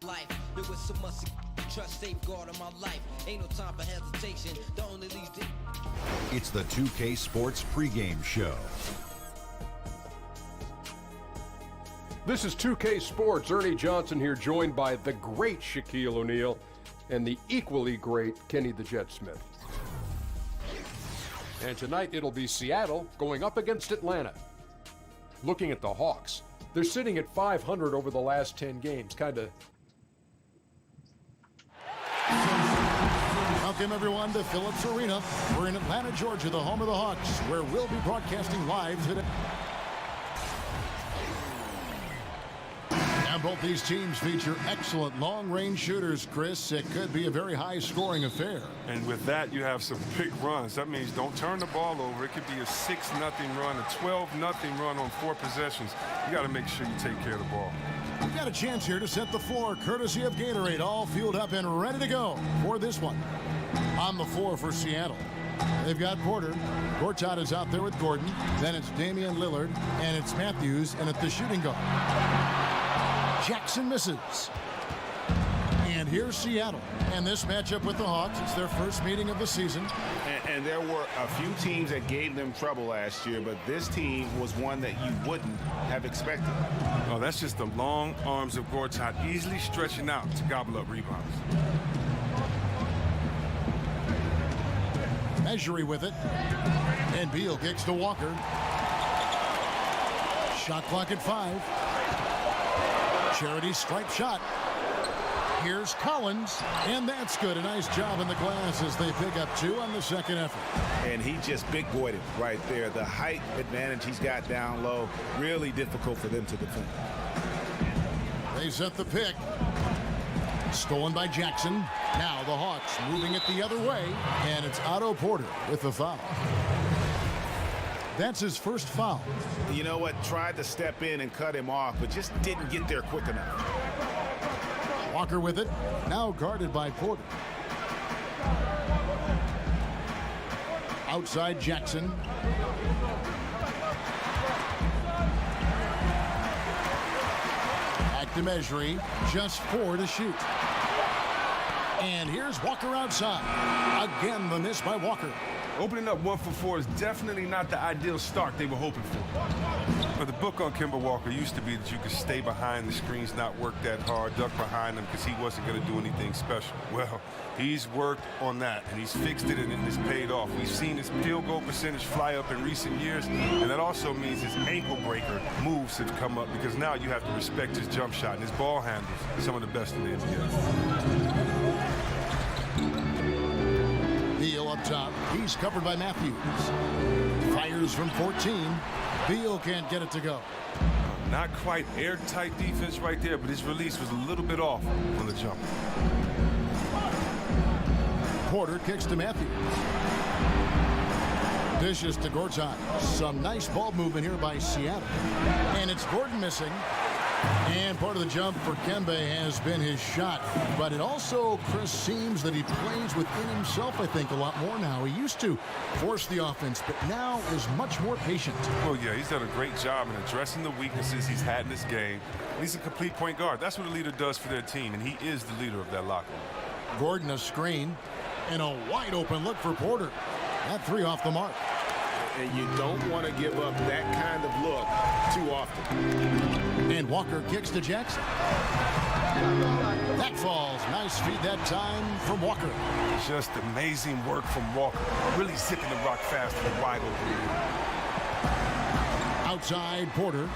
life. There was so much trust, safeguard of my life. Ain't no time for hesitation. The only leads to... It's the 2K Sports pregame show. This is 2K Sports. Ernie Johnson here, joined by the great Shaquille O'Neal and the equally great Kenny the Jet Smith. And tonight it'll be Seattle going up against Atlanta. Looking at the Hawks, they're sitting at 500 over the last 10 games, kind of. Welcome, everyone, to Phillips Arena. We're in Atlanta, Georgia, the home of the Hawks, where we'll be broadcasting live today. And both these teams feature excellent long-range shooters, Chris. It could be a very high-scoring affair. And with that, you have some big runs. That means don't turn the ball over. It could be a 6-0 run, a 12-0 run on 4 possessions. You got to make sure you take care of the ball. We've got a chance here to set the floor, courtesy of Gatorade, all fueled up and ready to go for this one. On the floor for Seattle, they've got Porter. Gortat is out there with Gordon. Then it's Damian Lillard, and it's Matthews, and at the shooting guard, Jackson misses. And here's Seattle. And this matchup with the Hawks, it's their first meeting of the season. And there were a few teams that gave them trouble last year, but this team was one that you wouldn't have expected. Oh, that's just the long arms of Gortat easily stretching out to gobble up rebounds. Measury with it. And Beal kicks to Walker. Shot clock at 5. Charity stripe shot. Here's Collins, and that's good. A nice job in the glass as they pick up 2 on the second effort. And he just big-boyed it right there. The height advantage he's got down low, really difficult for them to defend. They set the pick. Stolen by Jackson. Now the Hawks moving it the other way, and it's Otto Porter with the foul. That's his first foul. You know what? Tried to step in and cut him off, but just didn't get there quick enough. Walker with it, now guarded by Porter. Outside Jackson. Back to Measury, just 4 to shoot. And here's Walker outside. Again, the miss by Walker. Opening up 1 for 4 is definitely not the ideal start they were hoping for. But the book on Kemba Walker used to be that you could stay behind the screens, not work that hard, duck behind them because he wasn't going to do anything special. Well, he's worked on that, and he's fixed it, and it's paid off. We've seen his field goal percentage fly up in recent years, and that also means his ankle breaker moves have come up because now you have to respect his jump shot, and his ball handles some of the best in the NBA. Beal up top. He's covered by Matthews. Fires from 14. Beal can't get it to go. Not quite airtight defense right there, but his release was a little bit off on the jump. Porter kicks to Matthews. Dishes to Gortat. Some nice ball movement here by Seattle. And it's Gordon missing. And part of the jump for Kemba has been his shot. But it also, Chris, seems that he plays within himself, I think, a lot more now. He used to force the offense, but now is much more patient. Oh, yeah, he's done a great job in addressing the weaknesses he's had in this game. He's a complete point guard. That's what a leader does for their team, and he is the leader of that locker room. Gordon a screen, and a wide open look for Porter. That 3 off the mark. And you don't want to give up that kind of look too often. And Walker kicks to Jackson. That falls. Nice feed that time from Walker. Just amazing work from Walker. Really zipping the rock fast and wide open. Outside Porter.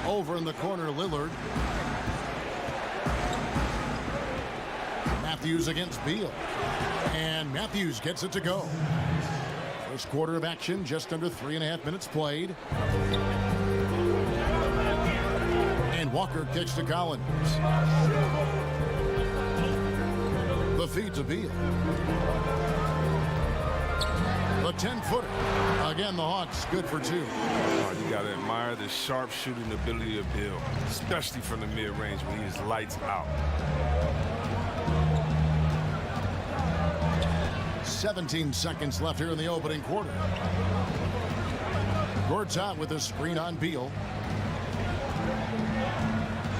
Over in the corner, Lillard. Matthews against Beal. And Matthews gets it to go. First quarter of action, just under 3.5 minutes played. And Walker kicks to Collins. The feed to Beal. The 10-footer. Again, the Hawks good for 2. Oh, you got to admire the sharp shooting ability of Beal, especially from the mid-range when he is lights out. 17 seconds left here in the opening quarter. Gortat with a screen on Beal.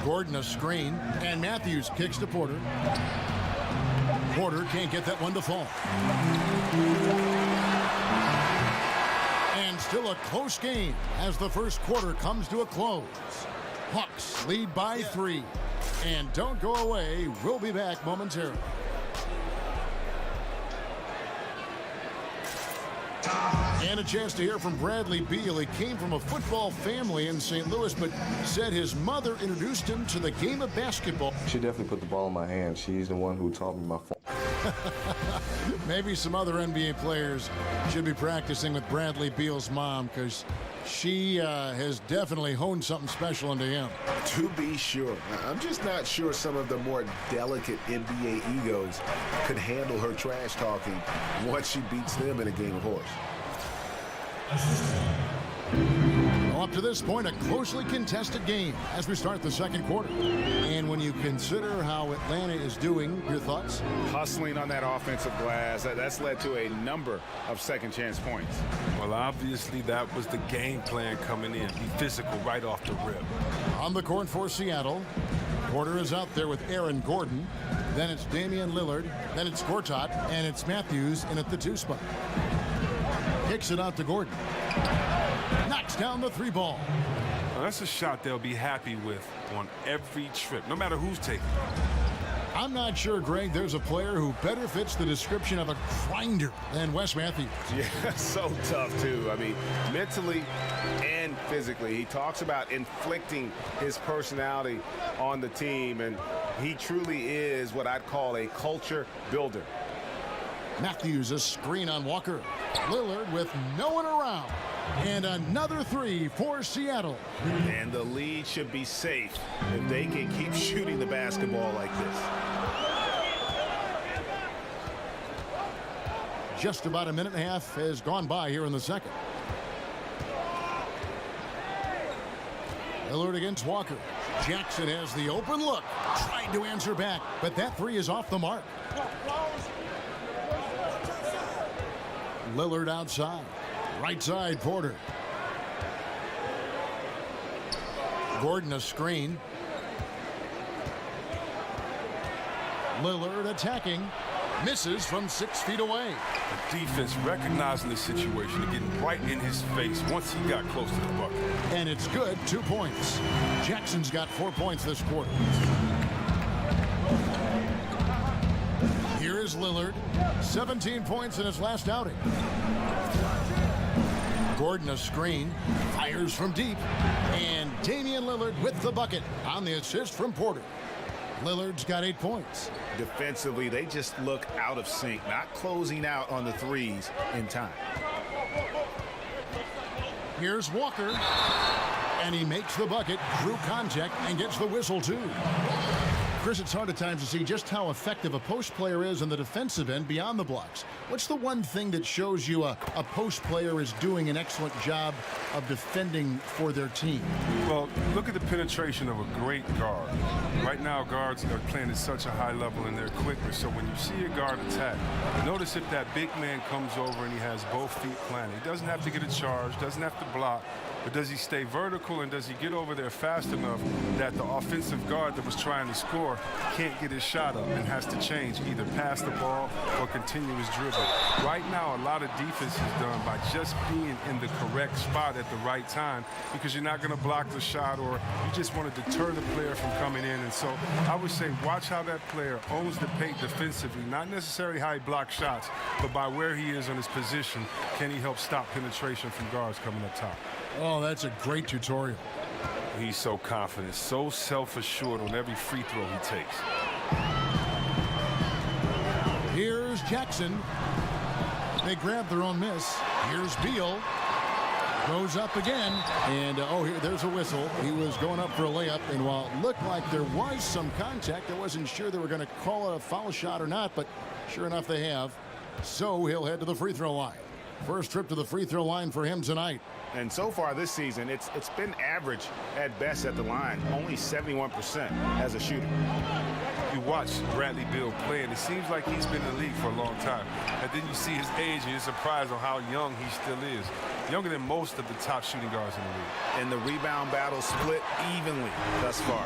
Gordon a screen, and Matthews kicks to Porter. Porter can't get that one to fall. And still a close game as the first quarter comes to a close. Hawks lead by 3. And don't go away. We'll be back momentarily. And a chance to hear from Bradley Beal. He came from a football family in St. Louis, but said his mother introduced him to the game of basketball. She definitely put the ball in my hand. She's the one who taught me my form. Maybe some other NBA players should be practicing with Bradley Beal's mom, because she has definitely honed something special into him. To be sure. I'm just not sure some of the more delicate NBA egos could handle her trash talking once she beats them in a game of horse. Well, up to this point, a closely contested game as we start the second quarter. And when you consider how Atlanta is doing, your thoughts? Hustling on that offensive glass, that's led to a number of second chance points. Well, obviously that was the game plan coming in. Be physical right off the rip. On the court for Seattle, Porter is out there with Aaron Gordon. Then it's Damian Lillard. Then it's Gortat. And it's Matthews in at the 2 spot. Kicks it out to Gordon. Knocks down the 3 ball. Well, that's a shot they'll be happy with on every trip, no matter who's taking it. I'm not sure, Greg, there's a player who better fits the description of a grinder than Wes Matthews. Yeah, so tough, too. I mean, mentally and physically. He talks about inflicting his personality on the team, and he truly is what I'd call a culture builder. Matthews, a screen on Walker. Lillard with no one around. And another 3 for Seattle. And the lead should be safe if they can keep shooting the basketball like this. Just about a minute and a half has gone by here in the second. Lillard against Walker. Jackson has the open look. Tried to answer back, but that 3 is off the mark. Lillard outside. Right side, Porter. Gordon a screen. Lillard attacking. Misses from 6 feet away. The defense recognizing the situation and getting right in his face once he got close to the bucket. And it's good. 2 points. Jackson's got 4 points this quarter. Here is Lillard. 17 points in his last outing. Gordon a screen. Fires from deep. And Damian Lillard with the bucket on the assist from Porter. Lillard's got 8 points. Defensively, they just look out of sync, not closing out on the threes in time. Here's Walker. And he makes the bucket through contact and gets the whistle, too. Chris, it's hard at times to see just how effective a post player is on the defensive end beyond the blocks. What's the one thing that shows you a post player is doing an excellent job of defending for their team? Well, look at the penetration of a great guard. Right now, guards are playing at such a high level and they're quicker. So when you see a guard attack, notice if that big man comes over and he has both feet planted. He doesn't have to get a charge, doesn't have to block, but does he stay vertical and does he get over there fast enough that the offensive guard that was trying to score can't get his shot up and has to change, either pass the ball or continue his dribble. Right now, a lot of defense is done by just being in the correct spot at the right time, because you're not going to block the shot or you just want to deter the player from coming in. And so I would say watch how that player owns the paint defensively, not necessarily how he blocks shots, but by where he is on his position, can he help stop penetration from guards coming up top. Oh, that's a great tutorial. He's so confident, so self-assured on every free throw he takes. Here's Jackson. They grab their own miss. Here's Beal. Goes up again. And, there's a whistle. He was going up for a layup. And while it looked like there was some contact, I wasn't sure they were going to call it a foul shot or not. But sure enough, they have. So he'll head to the free throw line. First trip to the free throw line for him tonight. And so far this season, it's been average at best at the line, only 71% as a shooter. you watch Bradley Beal play, and it seems like he's been in the league for a long time. And then you see his age, and you're surprised on how young he still is. Younger than most of the top shooting guards in the league. And the rebound battle split evenly thus far.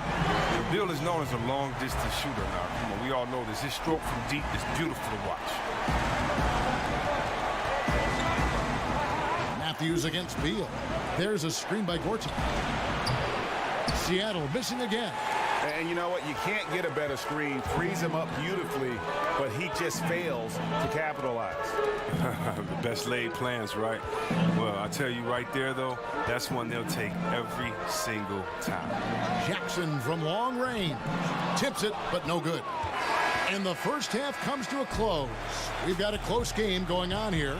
Beal is known as a long-distance shooter now. Come on, we all know this. His stroke from deep is beautiful to watch. Matthews against Beal. There's a screen by Gortat. Seattle missing again. And you know what? You can't get a better screen. Frees him up beautifully, but he just fails to capitalize. The best laid plans, right? Well, I tell you right there, though, that's one they'll take every single time. Jackson from long range. Tips it, but no good. And the first half comes to a close. We've got a close game going on here.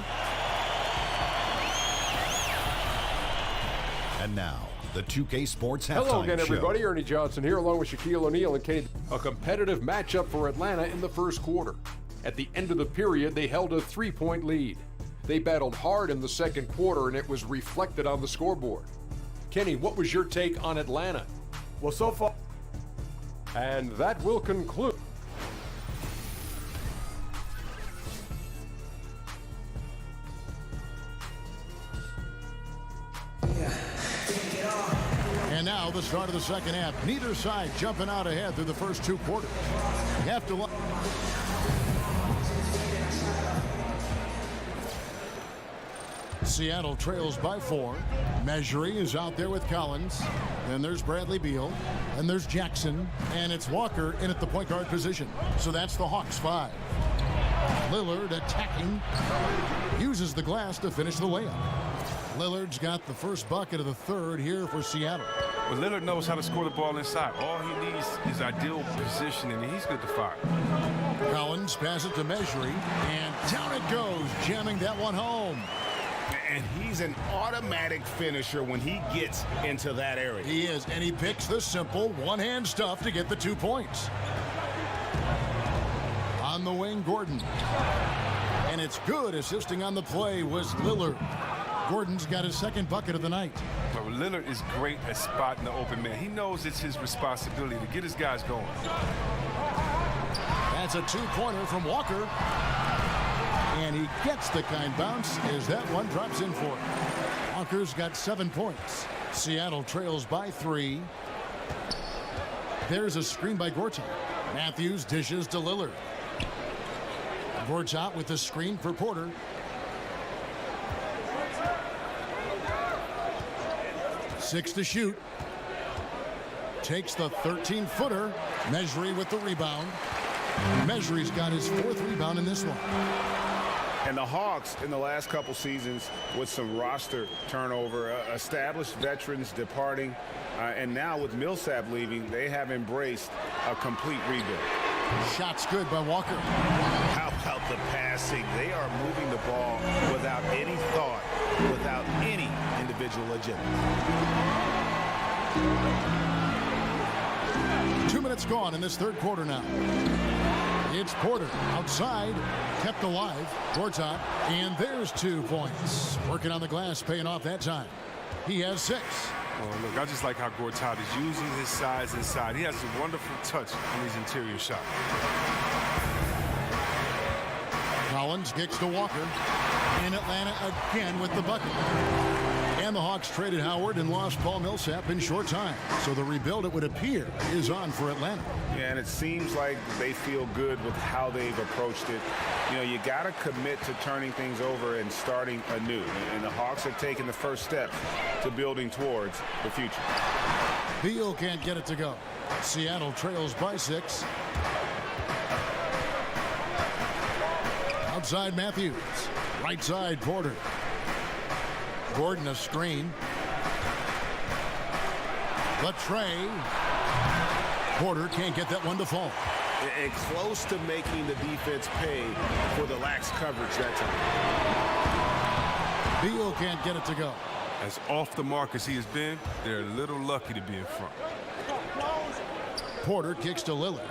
And now, the 2K Sports Halftime Hello again, Show. everybody. Ernie Johnson here, along with Shaquille O'Neal and Kenny. A competitive matchup for Atlanta in the first quarter. At the end of the period, they held a 3-point lead. They battled hard in the second quarter, and it was reflected on the scoreboard. Kenny, what was your take on Atlanta? Well, so far. And that will conclude. And now the start of the second half. Neither side jumping out ahead through the first two quarters. You have to Seattle trails by 4. Measury is out there with Collins. Then there's Bradley Beal. And there's Jackson. And it's Walker in at the point guard position. So that's the Hawks 5. Lillard attacking. Uses the glass to finish the layup. Lillard's got the first bucket of the third here for Seattle. Well, Lillard knows how to score the ball inside. All he needs is ideal positioning, and he's good to fire. Collins passes it to Measury, and down it goes, jamming that one home. And he's an automatic finisher when he gets into that area. He is, and he picks the simple one-hand stuff to get the 2 points. On the wing, Gordon. And it's good. Assisting on the play was Lillard. Gordon's got his second bucket of the night. But Lillard is great at spotting the open man. He knows it's his responsibility to get his guys going. That's a 2-pointer from Walker. And he gets the kind bounce as that one drops in for him. Walker's got 7 points. Seattle trails by 3. There's a screen by Gortat. Matthews dishes to Lillard. Gortat with the screen for Porter. Six to shoot. Takes the 13-footer. Measury with the rebound. Measury's got his 4th rebound in this one. And the Hawks in the last couple seasons with some roster turnover, established veterans departing, and now with Millsap leaving, they have embraced a complete rebuild. Shot's good by Walker. How about the passing? They are moving the ball without any thought, without any individual agenda. 2 minutes gone in this third quarter now. It's Porter outside, kept alive. Gortat, and there's 2 points. Working on the glass, paying off that time. He has 6. Oh, look, I just like how Gortat is using his size inside. He has a wonderful touch on his interior shot. Collins kicks to Walker. And Atlanta again with the bucket. And the Hawks traded Howard and lost Paul Millsap in short time. So the rebuild, it would appear, is on for Atlanta. Yeah, and it seems like they feel good with how they've approached it. You know, you got to commit to turning things over and starting anew. And the Hawks have taken the first step to building towards the future. Beal can't get it to go. Seattle trails by 6. Outside Matthews. Right side Porter. Gordon a screen. The tray. Porter can't get that one to fall. And close to making the defense pay for the lax coverage that time. Beal can't get it to go. As off the mark as he has been, they're a little lucky to be in front. Porter kicks to Lillard.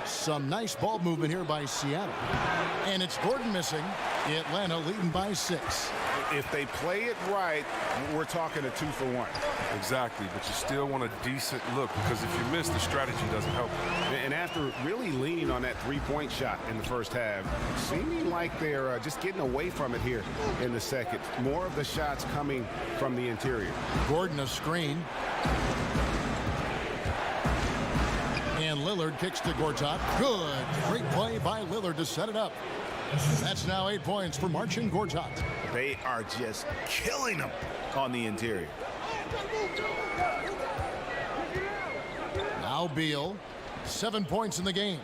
Some nice ball movement here by Seattle. And it's Gordon missing. Atlanta leading by 6. If they play it right, we're talking a 2-for-1. Exactly, but you still want a decent look because if you miss, the strategy doesn't help. And after really leaning on that three-point shot in the first half, seeming like they're just getting away from it here in the second. More of the shots coming from the interior. Gordon a screen. And Lillard kicks to Gortat. Good. Great play by Lillard to set it up. That's now 8 points for Marcin Gortat. They are just killing them on the interior. Now Beal. 7 points in the game.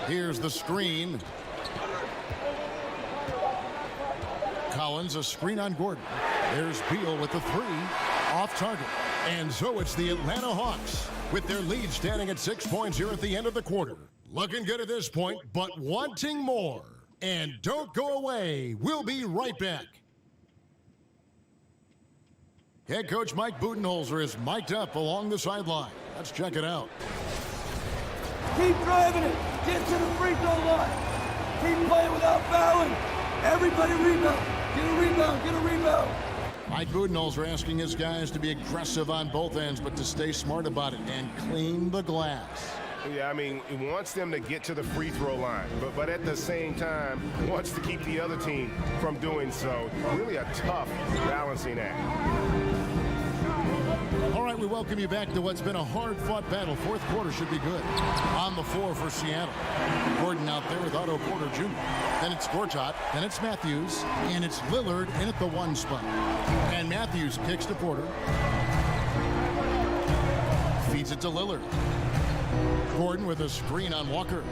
Here's the screen. Collins a screen on Gordon. There's Beal with the three. Off target. And so it's the Atlanta Hawks with their lead standing at 6 points here at the end of the quarter. Looking good at this point, but wanting more. And don't go away. We'll be right back. Head coach Mike Budenholzer is mic'd up along the sideline. Let's check it out. Keep driving it. Get to the free throw line. Keep playing without fouling. Everybody rebound. Get a rebound. Get a rebound. Mike Budenholzer asking his guys to be aggressive on both ends, but to stay smart about it and clean the glass. Yeah, I mean, he wants them to get to the free throw line, but at the same time, wants to keep the other team from doing so. Really a tough balancing act. All right, we welcome you back to what's been a hard-fought battle. Fourth quarter should be good. On the floor for Seattle. Gordon out there with Otto Porter Jr. Then it's Gortat. Then it's Matthews. And it's Lillard in at the one spot. And Matthews kicks to Porter. Feeds it to Lillard. Gordon with a screen on Walker.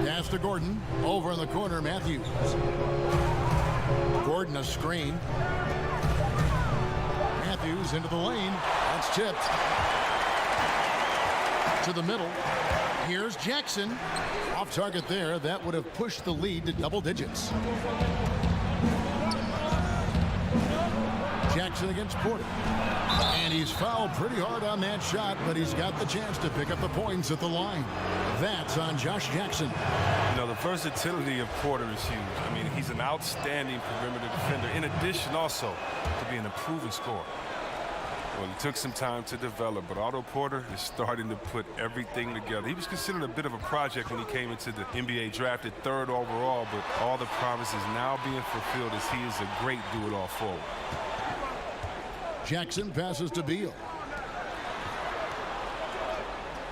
Pass to Gordon. Over in the corner, Matthews. Gordon a screen. Matthews into the lane. That's tipped. To the middle. Here's Jackson. Off target there. That would have pushed the lead to double digits. Jackson against Porter. And he's fouled pretty hard on that shot, but he's got the chance to pick up the points at the line. That's on Josh Jackson. You know, the versatility of Porter is huge. I mean, he's an outstanding perimeter defender, in addition also to being a proven scorer. Well, it took some time to develop, but Otto Porter is starting to put everything together. He was considered a bit of a project when he came into the NBA, drafted 3rd overall, but all the promises now being fulfilled as he is a great do-it-all forward. Jackson passes to Beal.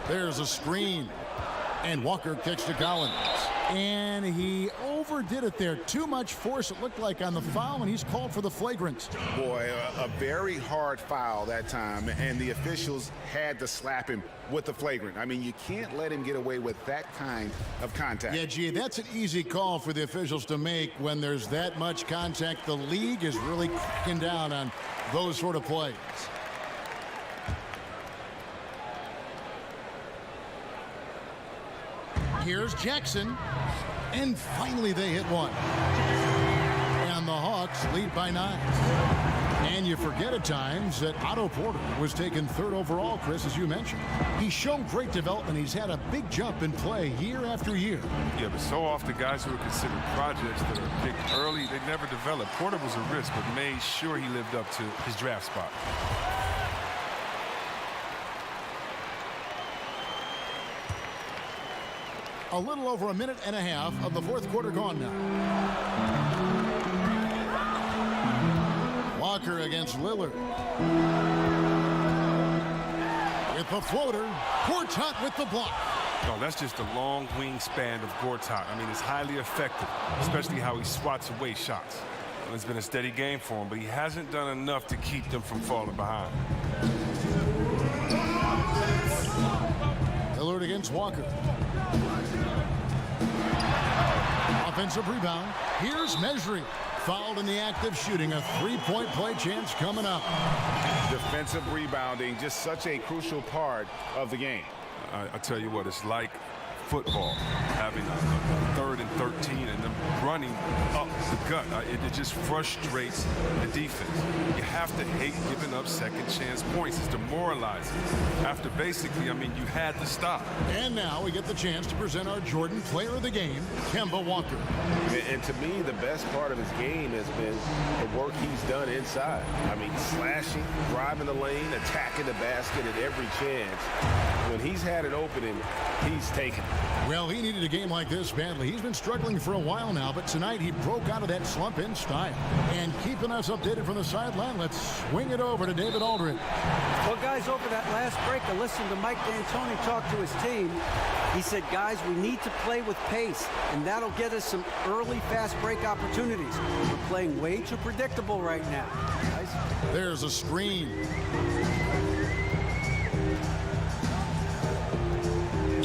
There's a screen. And Walker kicks to Collins. And he overdid it there. Too much force, it looked like, on the foul, and he's called for the flagrant. Boy, a very hard foul that time, and the officials had to slap him with the flagrant. I mean, you can't let him get away with that kind of contact. Yeah, gee, that's an easy call for the officials to make when there's that much contact. The league is really cracking down on those sort of plays. Here's Jackson. And finally they hit one. And the Hawks lead by 9. And you forget at times that Otto Porter was taken 3rd overall, Chris, as you mentioned. He's shown great development. He's had a big jump in play year after year. Yeah, but so often guys who are considered projects that are picked early, they never develop. Porter was a risk, but made sure he lived up to his draft spot. A little over a minute and a half of the fourth quarter gone now. Walker against Lillard. With the floater. Gortat with the block. No, that's just a long wingspan of Gortat. I mean, it's highly effective, especially how he swats away shots. Well, it's been a steady game for him, but he hasn't done enough to keep them from falling behind. Lillard against Walker. Offensive rebound. Here's Mesri. Fouled in the act of shooting. A 3-point play chance coming up. Defensive rebounding, just such a crucial part of the game. I tell you what, it's like football, having a 3rd and 13 and them running up the gut. It just frustrates the defense. You have to hate giving up second chance points. It's demoralizing. After basically, I mean, you had to stop. And now we get the chance to present our Jordan Player of the Game, Kemba Walker. And to me, the best part of his game has been the work he's done inside. I mean, slashing, driving the lane, attacking the basket at every chance. When he's had an opening, he's taken it. Well, he needed a game like this badly. He's been struggling for a while now, but tonight he broke out of that slump in style. And keeping us updated from the sideline, let's swing it over to David Aldridge. Well, guys, over that last break, I listened to Mike D'Antoni talk to his team. He said, guys, we need to play with pace, and that'll get us some early fast break opportunities. We're playing way too predictable right now. Guys. There's a screen.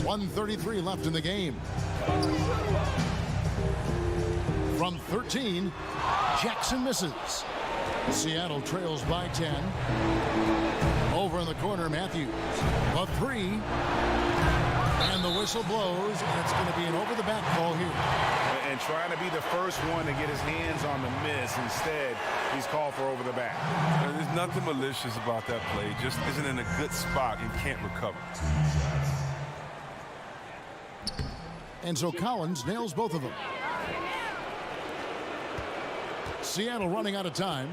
1:33 left in the game. From 13, Jackson misses. Seattle trails by 10. Over in the corner, Matthews. A 3. And the whistle blows, and it's going to be an over-the-back call here. And trying to be the first one to get his hands on the miss. Instead, he's called for over the back. There's nothing malicious about that play. Just isn't in a good spot and can't recover. And so Collins nails both of them. Seattle running out of time.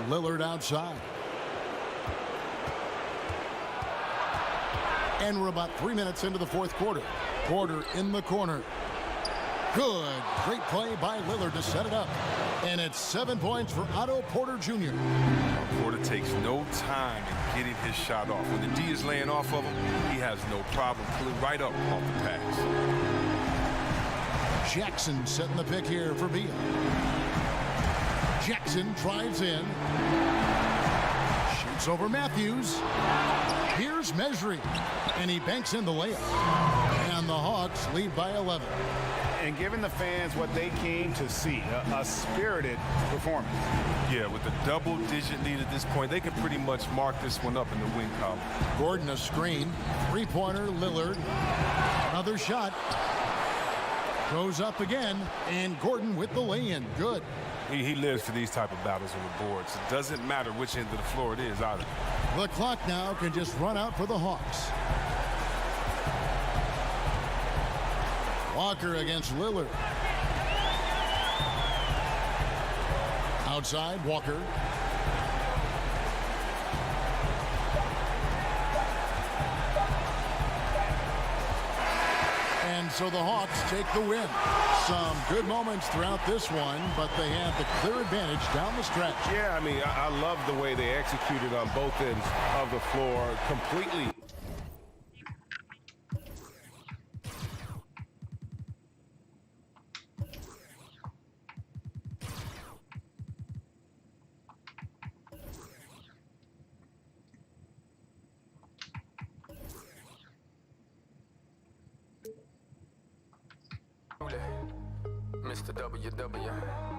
Lillard outside. And we're about 3 minutes into the fourth quarter. Porter in the corner. Good. Great play by Lillard to set it up. And it's 7 points for Otto Porter Jr. Porter takes no time in getting his shot off. When the D is laying off of him, he has no problem pulling right up off the pass. Jackson setting the pick here for Beal. Jackson drives in. Shoots over Matthews. Here's measuring. And he banks in the layup. And the Hawks lead by 11. And giving the fans what they came to see, a spirited performance. Yeah, with a double-digit lead at this point, they can pretty much mark this one up in the win column. Gordon a screen. Three-pointer, Lillard. Another shot. Goes up again. And Gordon with the lay-in. Good. He lives for these type of battles on the boards. It doesn't matter which end of the floor it is either. The clock now can just run out for the Hawks. Walker against Lillard. Outside, Walker. And so the Hawks take the win. Some good moments throughout this one, but they have the clear advantage down the stretch. Yeah, I mean, I love the way they executed on both ends of the floor completely. Mr. WW.